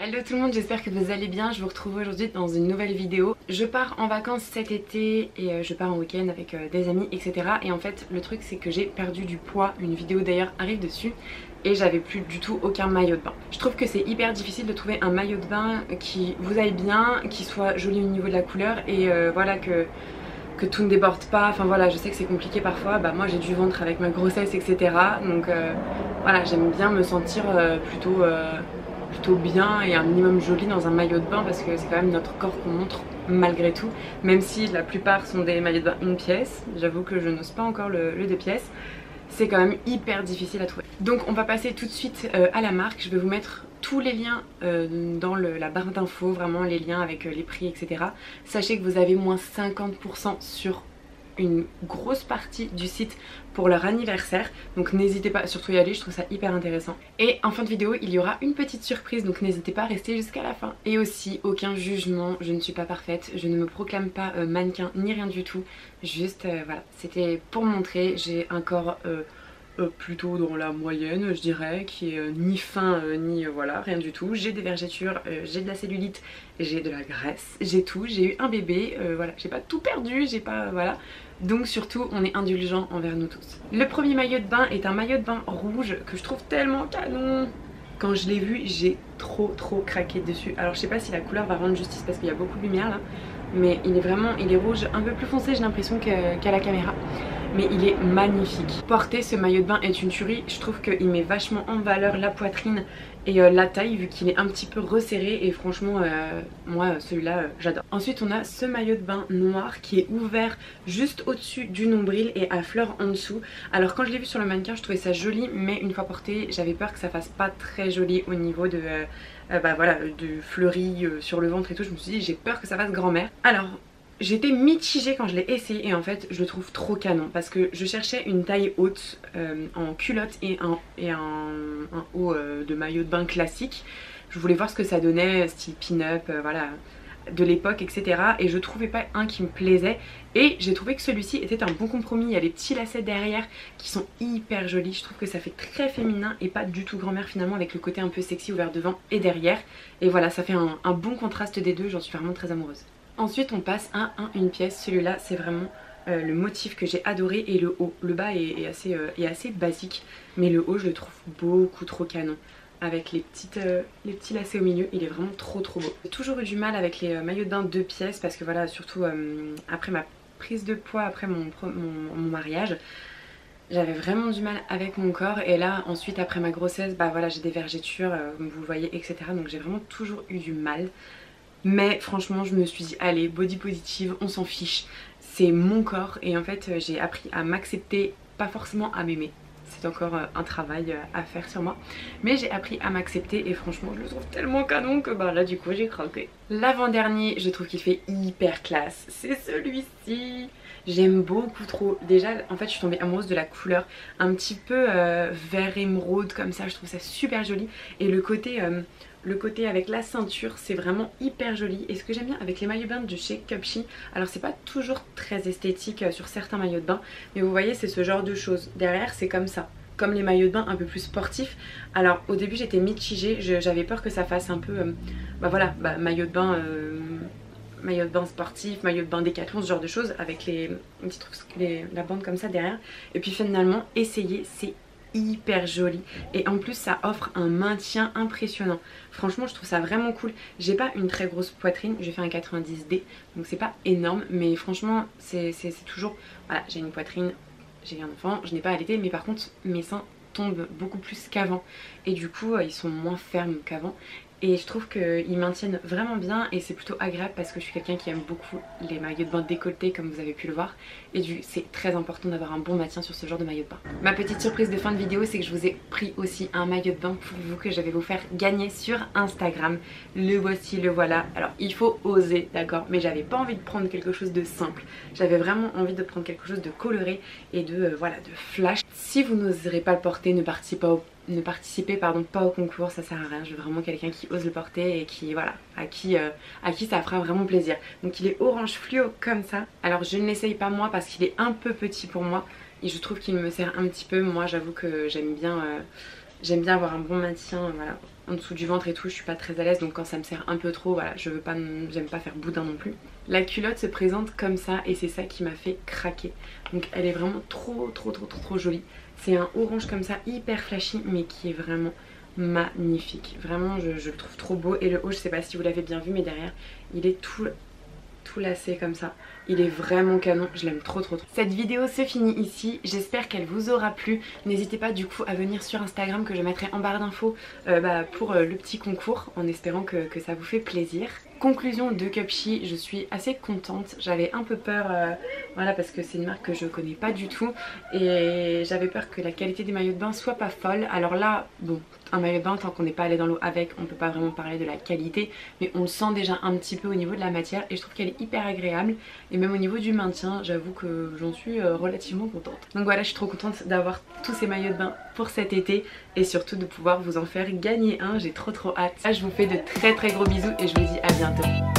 Hello tout le monde, j'espère que vous allez bien. Je vous retrouve aujourd'hui dans une nouvelle vidéo. Je pars en vacances cet été et je pars en week-end avec des amis, etc. Et en fait le truc c'est que j'ai perdu du poids. Une vidéo d'ailleurs arrive dessus. Et j'avais plus du tout aucun maillot de bain. Je trouve que c'est hyper difficile de trouver un maillot de bain qui vous aille bien, qui soit joli au niveau de la couleur et voilà que tout ne déborde pas. Enfin voilà, je sais que c'est compliqué parfois. Bah moi j'ai du ventre avec ma grossesse, etc. Donc voilà, j'aime bien me sentir plutôt bien et un minimum joli dans un maillot de bain parce que c'est quand même notre corps qu'on montre malgré tout, même si la plupart sont des maillots de bain une pièce. J'avoue que je n'ose pas encore le 2 pièces. C'est quand même hyper difficile à trouver. Donc on va passer tout de suite à la marque. Je vais vous mettre tous les liens dans la barre d'infos, vraiment les liens avec les prix, etc. Sachez que vous avez moins 50% sur une grosse partie du site pour leur anniversaire, donc n'hésitez pas surtout à y aller, je trouve ça hyper intéressant. Et en fin de vidéo il y aura une petite surprise, donc n'hésitez pas à rester jusqu'à la fin. Et aussi aucun jugement, je ne suis pas parfaite, je ne me proclame pas mannequin ni rien du tout, juste voilà, c'était pour montrer. J'ai un corps plutôt dans la moyenne je dirais, qui est ni fin ni voilà, rien du tout. J'ai des vergetures, j'ai de la cellulite, j'ai de la graisse, j'ai tout, j'ai eu un bébé, voilà, j'ai pas tout perdu, j'ai pas, voilà. Donc surtout on est indulgent envers nous tous. Le premier maillot de bain est un maillot de bain rouge que je trouve tellement canon. Quand je l'ai vu j'ai trop craqué dessus. Alors je sais pas si la couleur va rendre justice parce qu'il y a beaucoup de lumière là, mais il est rouge un peu plus foncé j'ai l'impression qu'à la caméra. Mais il est magnifique. Porter ce maillot de bain est une tuerie. Je trouve qu'il met vachement en valeur la poitrine et la taille vu qu'il est un petit peu resserré. Et franchement moi celui-là j'adore. Ensuite on a ce maillot de bain noir qui est ouvert juste au-dessus du nombril et à fleurs en dessous. Alors quand je l'ai vu sur le mannequin je trouvais ça joli, mais une fois porté j'avais peur que ça fasse pas très joli au niveau de bah voilà, de fleuri sur le ventre et tout. Je me suis dit j'ai peur que ça fasse grand-mère. Alors j'étais mitigée quand je l'ai essayé et en fait je le trouve trop canon parce que je cherchais une taille haute en culotte et un haut de maillot de bain classique. Je voulais voir ce que ça donnait, style pin-up, voilà, de l'époque, etc. Et je trouvais pas un qui me plaisait et j'ai trouvé que celui-ci était un bon compromis. Il y a les petits lacets derrière qui sont hyper jolis. Je trouve que ça fait très féminin et pas du tout grand-mère finalement, avec le côté un peu sexy ouvert devant et derrière. Et voilà, ça fait un bon contraste des deux, j'en suis vraiment très amoureuse. Ensuite on passe à une pièce. Celui-là c'est vraiment le motif que j'ai adoré et le haut. Le bas est assez basique, mais le haut je le trouve beaucoup trop canon. Avec les petits lacets au milieu, il est vraiment trop beau. J'ai toujours eu du mal avec les maillots de bain 2 pièces parce que voilà, surtout après ma prise de poids, après mon mariage, j'avais vraiment du mal avec mon corps. Et là ensuite après ma grossesse, bah voilà, j'ai des vergetures comme vous le voyez, etc. Donc j'ai vraiment toujours eu du mal. Mais franchement je me suis dit allez, body positive, on s'en fiche, c'est mon corps. Et en fait j'ai appris à m'accepter, pas forcément à m'aimer, c'est encore un travail à faire sur moi, mais j'ai appris à m'accepter et franchement je le trouve tellement canon que bah là du coup j'ai craqué. L'avant-dernier je trouve qu'il fait hyper classe, c'est celui-ci. J'aime beaucoup trop. Déjà en fait je suis tombée amoureuse de la couleur un petit peu vert émeraude comme ça, je trouve ça super joli. Et le côté avec la ceinture c'est vraiment hyper joli. Et ce que j'aime bien avec les maillots de bain de chez Cupshe, alors c'est pas toujours très esthétique sur certains maillots de bain, mais vous voyez c'est ce genre de choses. Derrière c'est comme ça, comme les maillots de bain un peu plus sportifs. Alors au début j'étais mitigée, j'avais peur que ça fasse un peu bah voilà, maillot de bain sportif, maillot de bain Décathlon, ce genre de choses, avec les petits trucs, la bande comme ça derrière. Et puis finalement essayer, c'est hyper joli et en plus ça offre un maintien impressionnant. Franchement je trouve ça vraiment cool. J'ai pas une très grosse poitrine, j'ai fait un 90D donc c'est pas énorme, mais franchement c'est toujours, voilà, j'ai une poitrine, j'ai un enfant, je n'ai pas allaité, mais par contre mes seins tombent beaucoup plus qu'avant et du coup ils sont moins fermes qu'avant. Et je trouve qu'ils maintiennent vraiment bien et c'est plutôt agréable parce que je suis quelqu'un qui aime beaucoup les maillots de bain décolletés comme vous avez pu le voir. Et c'est très important d'avoir un bon maintien sur ce genre de maillot de bain. Ma petite surprise de fin de vidéo c'est que je vous ai pris aussi un maillot de bain pour vous que je vais vous faire gagner sur Instagram. Le voici, le voilà. Alors il faut oser, d'accord, mais j'avais pas envie de prendre quelque chose de simple. J'avais vraiment envie de prendre quelque chose de coloré et de voilà, de flash. Si vous n'oserez pas le porter, ne participez pas au concours, ça sert à rien. Je veux vraiment quelqu'un qui ose le porter et qui, voilà, à qui ça fera vraiment plaisir. Donc il est orange fluo comme ça. Alors je ne l'essaye pas moi parce qu'il est un peu petit pour moi et je trouve qu'il me sert un petit peu. Moi j'avoue que j'aime bien avoir un bon maintien, voilà, en dessous du ventre et tout, je suis pas très à l'aise, donc quand ça me serre un peu trop, voilà, j'aime pas faire boudin non plus. La culotte se présente comme ça et c'est ça qui m'a fait craquer. Donc elle est vraiment trop jolie. C'est un orange comme ça, hyper flashy, mais qui est vraiment magnifique. Vraiment, je le trouve trop beau. Et le haut, je sais pas si vous l'avez bien vu, mais derrière, il est tout lacé comme ça. Il est vraiment canon, je l'aime trop. Cette vidéo se finit ici, j'espère qu'elle vous aura plu. N'hésitez pas du coup à venir sur Instagram que je mettrai en barre d'infos pour le petit concours, en espérant que ça vous fait plaisir. Conclusion de Cupshe, je suis assez contente. J'avais un peu peur, voilà, parce que c'est une marque que je connais pas du tout et j'avais peur que la qualité des maillots de bain soit pas folle. Alors là, bon, un maillot de bain, tant qu'on n'est pas allé dans l'eau avec, on peut pas vraiment parler de la qualité, mais on le sent déjà un petit peu au niveau de la matière et je trouve qu'elle est hyper agréable. Et même au niveau du maintien, j'avoue que j'en suis relativement contente. Donc voilà, je suis trop contente d'avoir tous ces maillots de bain pour cet été et surtout de pouvoir vous en faire gagner un. J'ai trop hâte. Là, je vous fais de très gros bisous et je vous dis à bientôt.